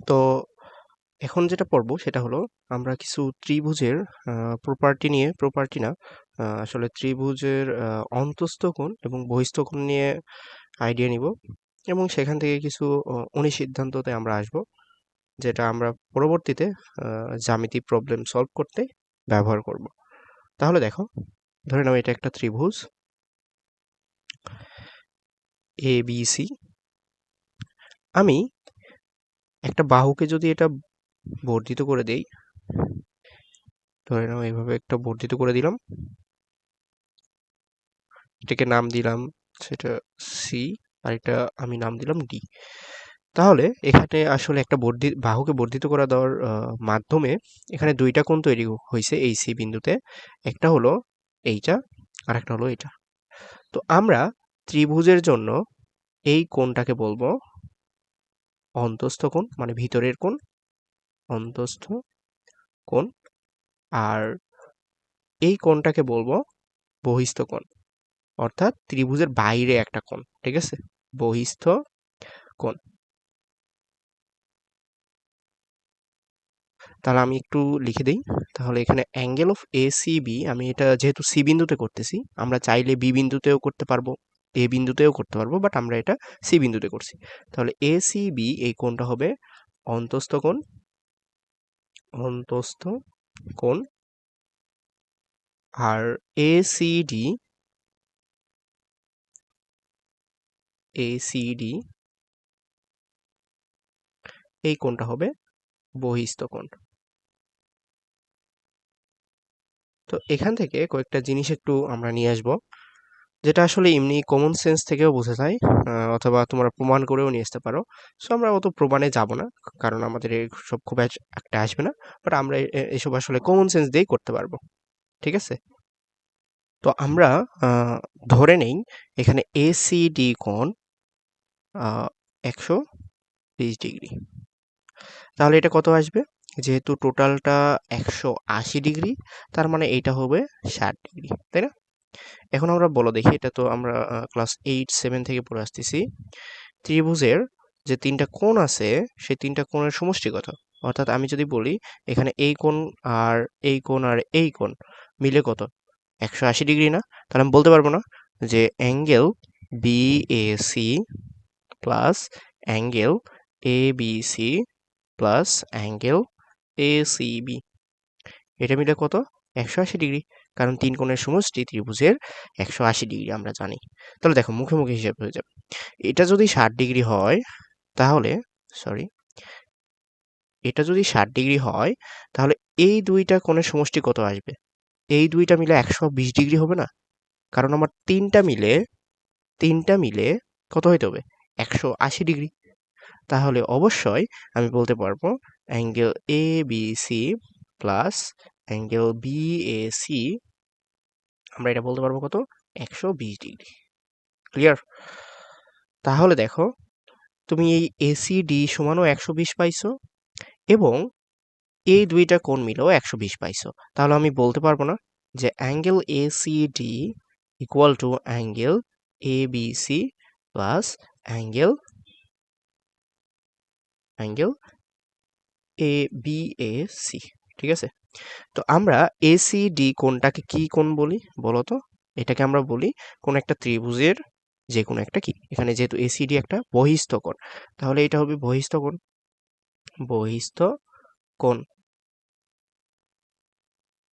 তো এখন যেটা পড়বো সেটা হলো আমরা কিছু ত্রিভুজের প্রপার্টি না, আসলে ত্রিভুজের অন্তস্থ কোণ এবং বহিস্থ কোণ নিয়ে আইডিয়া নিব এবং সেখান থেকে কিছু অনুসিদ্ধান্ততে আমরা আসব, যেটা আমরা পরবর্তীতে জ্যামিতি প্রবলেম সলভ করতে ব্যবহার করব। তাহলে দেখো, ধরে নাও এটা একটা ত্রিভুজ ABC। আমি একটা বাহুকে যদি এটা বর্ধিত করে দেই, ধরে নাও এইভাবে একটা বর্ধিত করে দিলাম, এটাকে নাম দিলাম সেটা সি, আর এটা আমি নাম দিলাম ডি। তাহলে এখানে আসলে একটা বাহুকে বর্ধিত করা দেওয়ার মাধ্যমে এখানে দুইটা কোণ তৈরি হয়েছে এই সি বিন্দুতে। একটা হলো এইটা, আর একটা হলো এটা। তো আমরা ত্রিভুজের জন্য এই কোণটাকে বলবো অন্তস্থ কোণ, মানে ভিতরের কোণ, অন্তস্থ কোণ। আর এই কোণটাকে বলবো বহিস্থ কোণ, অর্থাৎ ত্রিভুজের বাইরে একটা কোণ, ঠিক আছে, বহিস্থ কোণ। তাহলে আমি একটু লিখে দিই। তাহলে এখানে অ্যাঙ্গেল অফ এসিবি, আমি এটা যেহেতু সি বিন্দুতে করতেছি, আমরা চাইলে বি বিন্দুতেও করতে পারবো, এ বিন্দুতেও করতে পারবো, বাট আমরা এটা সি বিন্দুতে করছি। তাহলে এসিবি এই কোণটা হবে অন্তস্থ কোণ, অন্তস্থ কোণ। আর এসিডি, এসিডি এই কোণটা হবে বহিস্থ কোণ। তো এখান থেকে কয়েকটা জিনিস একটু আমরা নিয়ে আসবো, যেটা আসলে এমনি কমন সেন্স থেকেও বোঝা যায়, অথবা তোমরা প্রমাণ করেও নিয়ে আসতে পারো। সো আমরা অত প্রমাণে যাব না, কারণ আমাদের সব খুব একটা আসবে না, বাট আমরা এসব আসলে কমন সেন্স দিয়েই করতে পারবো, ঠিক আছে। তো আমরা ধরে নেই এখানে এসিডি কোণ 120 ডিগ্রি। তাহলে এটা কত আসবে? যেহেতু টোটালটা 180 ডিগ্রি, তার মানে এইটা হবে 60 ডিগ্রি, তাই না? এখন আমরা বলো দেখি, এটা তো আমরা ক্লাস 8-7 থেকে পড়ে আসতেছি, ত্রিভুজের যে তিনটা কোণ আছে সেই তিনটা কোণের সমষ্টি কত। অর্থাৎ আমি যদি বলি এখানে এই কোণ আর এই কোণ আর এই কোণ মিলে কত, 180 ডিগ্রি না? তাহলে আমি বলতে পারবো না যে angle BAC plus angle ABC plus angle ACB, এটা মিলে কত, 180 ডিগ্রি। কারণ তিন কোণের সমষ্টি ত্রিভুজের 180 ডিগ্রি আমরা জানি। তাহলে দেখো মুখে হিসাব হয়ে যাবে। এটা যদি 60 ডিগ্রি হয়, তাহলে সরি, এটা যদি 60 ডিগ্রি হয়, তাহলে এই দুইটা কোণের সমষ্টি কত আসবে? এই দুইটা মিলে 120 ডিগ্রি হবে না? কারণ আমার তিনটা মিলে কত হইতে হবে, 180 ডিগ্রি। তাহলে অবশ্যই আমি বলতে পারবো angle A B C plus angle B A C, আমরা এটা বলতে পারবো কত, 120 ডিগ্রি। ক্লিয়ার? তাহলে দেখো, তুমি এই এসিডি সমানও 120 পাইছো, এবং এই দুইটা কোণ মিলেও 120 পাইছো। তাহলে আমি বলতে পারবো না যে angle ACD equal to angle ABC plus angle angle এবিএসি, ঠিক আছে? তো আমরা এসিডি কোণটাকে কি কোণ বলি বলো তো? এটাকে আমরা বলি কোন একটা ত্রিভুজের যে কোনো একটা কি, এখানে যেহেতু এসিডি একটা বহিস্থ কোণ, তাহলে এটা হবে বহিস্থ কোণ, বহিস্থ কোণ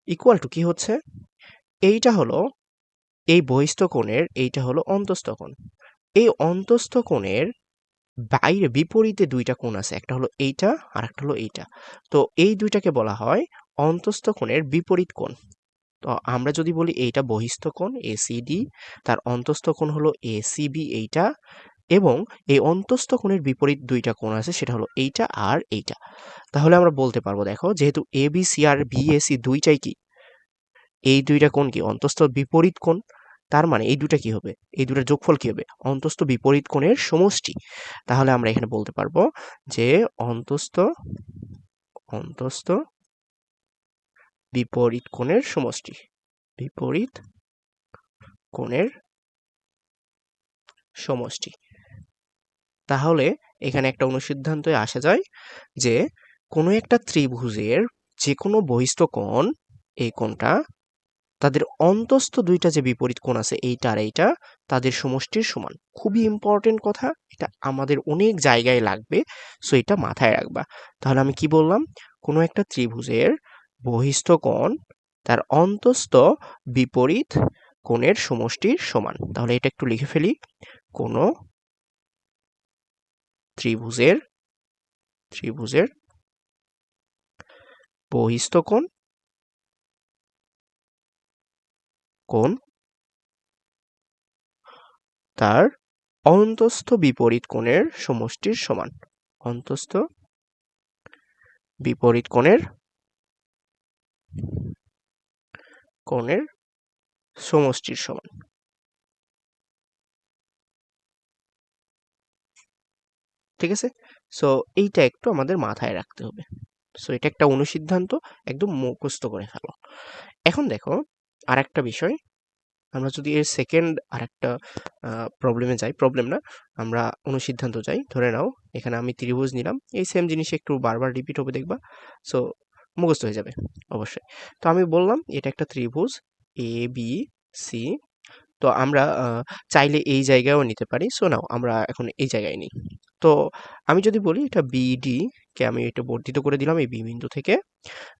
ইকুয়াল টু কি হচ্ছে, এইটা হলো এই বহিস্থ কোণের, এইটা হলো অন্তস্থ কোণ। এই অন্তস্থ কোণের বাইরে বিপরীতে দুইটা কোণ আছে, একটা হলো এইটা আর একটা হলো এইটা। তো এই দুইটাকে বলা হয় অন্তস্থ কোণের বিপরীত কোণ। তো আমরা যদি বলি এইটা বহিস্থ কোণ এসিডি, তার অন্তস্থ কোণ হলো এসিবি এইটা, এবং এই অন্তস্থ কোণের বিপরীত দুইটা কোণ আছে, সেটা হলো এইটা আর এইটা। তাহলে আমরা বলতে পারবো, দেখো যেহেতু এবিসি আর বিএসি দুইটাই কি, এই দুইটা কোণ কি অন্তস্থ বিপরীত কোণ, তার মানে এই দুটা কি হবে, এই দুটার যোগফল কি হবে, অন্তস্থ বিপরীত কোণের সমষ্টি। তাহলে আমরা এখানে বলতে পারবো যে অন্তস্থ অন্তস্থ বিপরীত কোণের সমষ্টি, বিপরীত কোণের সমষ্টি। তাহলে এখানে একটা অনুসিদ্ধান্তে আসা যায় যে কোনো একটা ত্রিভুজের যে কোনো বহিস্থ কোণ, এই কোণটা তাদের অন্তস্থ দুইটা যে বিপরীত কোণ আছে এইটা আর এইটা, তাদের সমষ্টির সমান। খুবই ইম্পর্টেন্ট কথা, এটা আমাদের অনেক জায়গায় লাগবে, সো এটা মাথায় রাখবা। তাহলে আমি কি বললাম, কোনো একটা ত্রিভুজের বহিস্থ কোণ তার অন্তস্থ বিপরীত কোণের সমষ্টির সমান। তাহলে এটা একটু লিখে ফেলি, কোনো ত্রিভুজের ত্রিভুজের বহিস্থ কোণ তার অন্তস্থ বিপরীত কোণের সমষ্টির সমান। অন্তস্থ বিপরীত কোণের সমষ্টির সমান। ঠিক আছে, সো এইটা একটু আমাদের মাথায় রাখতে হবে। সো এটা একটা অনুসিদ্ধান্ত, একদম মুখস্থ করে ফেলো। এখন দেখো আর একটা বিষয়, আমরা যদি এর সেকেন্ড আর একটা প্রবলেমে যাই, প্রবলেম না, আমরা অনুসিদ্ধান্ত যাই। ধরে নাও এখানে আমি ত্রিভুজ নিলাম, এই সেম জিনিস একটু বারবার রিপিট হবে দেখবা, সো মুখস্থ হয়ে যাবে অবশ্যই। তো আমি বললাম এটা একটা ত্রিভুজ এ বি সি। তো আমরা চাইলে এই জায়গায়ও নিতে পারি, সো নাও আমরা এখন এই জায়গায় নিই। তো আমি যদি বলি এটা বিডি কে আমি এটা বর্ধিত করে দিলাম এই বি বিন্দু থেকে,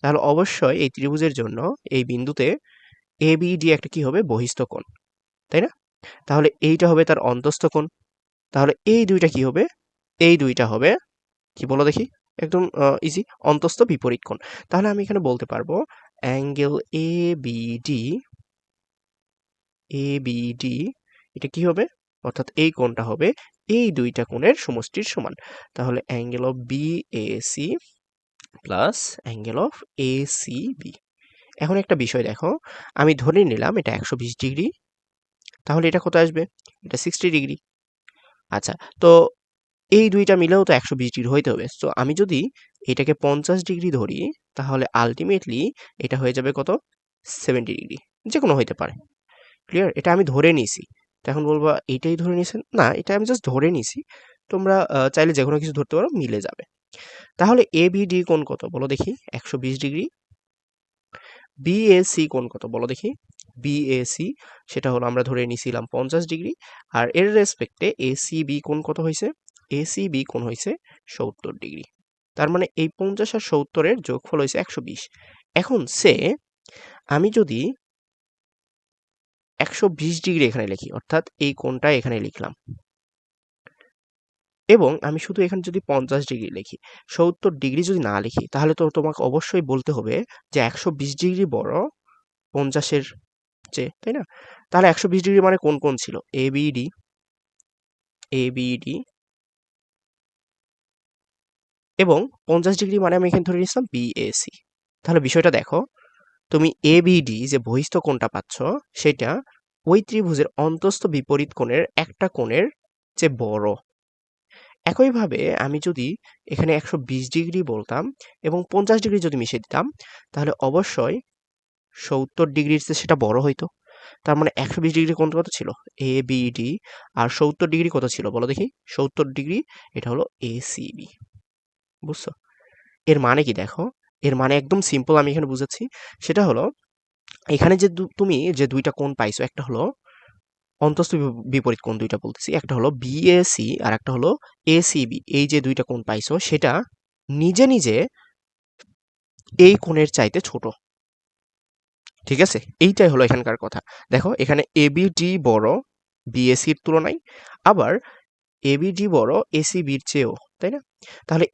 তাহলে অবশ্যই এই ত্রিভুজের জন্য এই বিন্দুতে এ বি ডি একটা কি হবে, বহিস্থ কোণ, তাই না? তাহলে এইটা হবে তার অন্তস্থ কোণ। তাহলে এই দুইটা কি হবে, এই দুইটা হবে কি বলো দেখি, একদম ইজি, অন্তস্থ বিপরীত কোণ। তাহলে আমি এখানে বলতে পারবো angle A B D, A B D এটা কি হবে, অর্থাৎ এই কোণটা হবে এই দুইটা কোণের সমষ্টির সমান। তাহলে angle of B A C plus angle of A C B. এখন একটা বিষয় দেখো, আমি ধরে নিলাম এটা 120 ডিগ্রি, তাহলে এটা কত আসবে, এটা 60 ডিগ্রি। আচ্ছা, তো এই দুইটা মিলেও তো 120 ডিগ্রি হইতে হবে। সো আমি যদি এটাকে 50 ডিগ্রি ধরি, তাহলে আলটিমেটলি এটা হয়ে যাবে কত, 70 ডিগ্রি, যে কোনো হইতে পারে। ক্লিয়ার, এটা আমি ধরে নিছি। তো এখন বলবা এইটাই ধরে নিছেন, না এটা আমি জাস্ট ধরে নিছি, তোমরা চাইলে যে কোনো কিছু ধরতে পারো, মিলে যাবে। তাহলে এ বি ডি কোণ কত বলো দেখি, 120 ডিগ্রি। বিএসি কোণ কত বলো দেখি, বিএসি সেটা হলো আমরা ধরে নিছিলাম 50 ডিগ্রি, আর এর রেসপেক্টে এসিবি কোণ কত হয়েছে, এসিবি কোণ হয়েছে 70 ডিগ্রি। তার মানে এই 50 আর 70-এর যোগফল হয়েছে 120। এখন সে আমি যদি 120 ডিগ্রি এখানে লিখি, অর্থাৎ এই কোণটা এখানে লিখলাম, এবং আমি শুধু এখানে যদি 50 ডিগ্রি লিখি, 70 ডিগ্রি যদি না লিখি, তাহলে তো তোমাকে অবশ্যই বলতে হবে যে 120 ডিগ্রি বড় 50-এর চেয়ে, তাই না? তাহলে 120 ডিগ্রি মানে কোন কোন ছিল, এবিডি, এবিডি, এবং 50 ডিগ্রি মানে আমি এখানে ধরে নিয়েছিলাম বিএসি। তাহলে বিষয়টা দেখো, তুমি এবিডি যে বহিস্থ কোণটা পাচ্ছ, সেটা ওই ত্রিভুজের অন্তস্থ বিপরীত কোণের একটা কোণের চেয়ে বড়। একইভাবে আমি যদি এখানে 120 ডিগ্রি বলতাম এবং 50 ডিগ্রি যদি মিশিয়ে দিতাম, তাহলে অবশ্যই 70 ডিগ্রির চেয়ে সেটা বড় হইতো। তার মানে 120 ডিগ্রি কোণ কত ছিল, এ বি ডি, আর 70 ডিগ্রি কত ছিল বলো দেখি, 70 ডিগ্রি এটা হলো এসিবি। বুঝছো? এর মানে কি দেখো, এর মানে একদম সিম্পল, আমি এখানে বুঝাচ্ছি। সেটা হলো এখানে যে তুমি যে দুইটা কোণ পাইছো, একটা হলো অন্তস্থ বিপরীত কোণ, দুইটা বলতেছি, একটা হলো বিএসি আর একটা হলো এসিবি। এই যে দুইটা কোণ পাইছো, সেটা নিজে নিজে এই কোণের চাইতে ছোট। ঠিক আছে, এইটাই হলো এখানকার কথা। দেখো এখানে এবিডি বড় বিএসির তুলনায়, আবার এবিডি বড় এসিবির চেয়েও, তাই না? তাহলে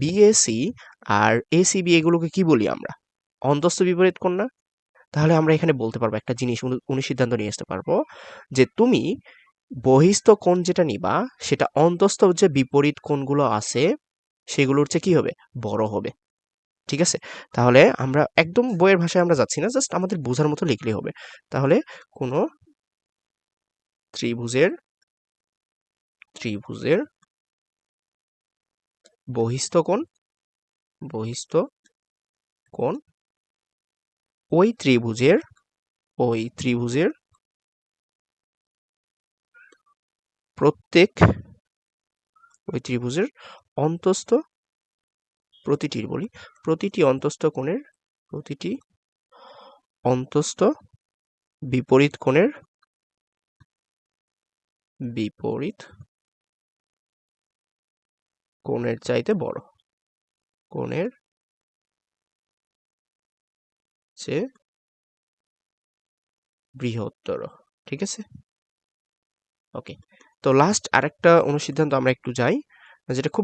বিএসি আর এসিবি এগুলোকে কি বলি আমরা, অন্তস্থ বিপরীত কোণ না? তাহলে আমরা এখানে বলতে পারবো একটা জিনিস, অনুসিদ্ধান্ত নিয়ে আসতে পারবো যে তুমি বহিস্থ কোণ যেটা নিবা, সেটা অন্তস্থ যে বিপরীত কোণগুলো আছে সেগুলোর চেয়ে কি হবে, বড় হবে। ঠিক আছে, তাহলে আমরা একদম বইয়ের ভাষায় আমরা যাচ্ছি না, জাস্ট আমাদের বোঝার মতো লিখলেই হবে। তাহলে কোনো ত্রিভুজের ত্রিভুজের বহিস্থ কোণ, বহিস্থ কোণ ওই ত্রিভুজের, ওই ত্রিভুজের প্রত্যেক ওই ত্রিভুজের অন্তস্থ প্রতিটির বলি প্রতিটি অন্তস্থ বিপরীত কোণের চাইতে বড়, কোণের চেয়ে বৃহত্তর। ঠিক আছে, ওকে। তো লাস্ট আরেকটা অনুসিদ্ধান্ত আমরা একটু যাই, যেটা খুব